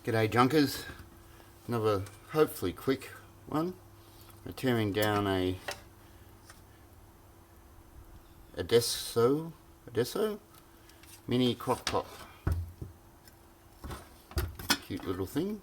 G'day junkers, another hopefully quick one. We're tearing down a Adesso mini crock pot. Cute little thing.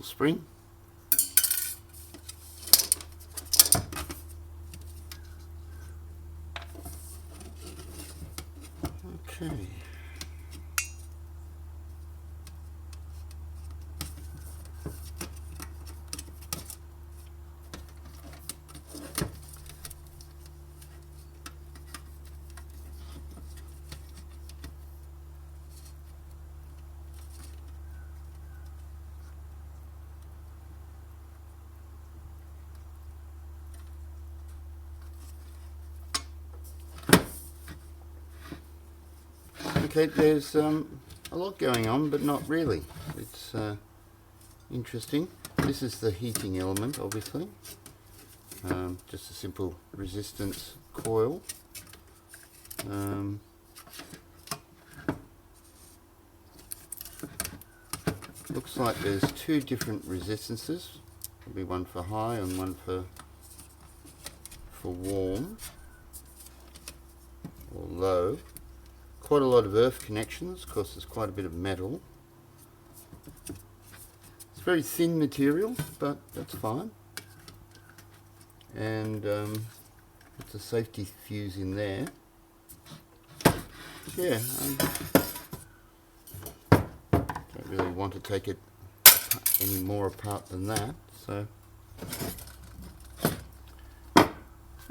spring. Okay. Okay, there's a lot going on, but not really. It's interesting. This is the heating element, obviously. Just a simple resistance coil. Looks like there's two different resistances. There'll be one for high and one for warm or low. Quite a lot of earth connections. Of course, there's quite a bit of metal. It's very thin material, but that's fine. And it's a safety fuse in there. Yeah, don't really want to take it any more apart than that. So,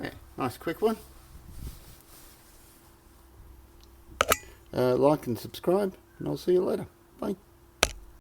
yeah, nice quick one. Like and subscribe, and I'll see you later. Bye.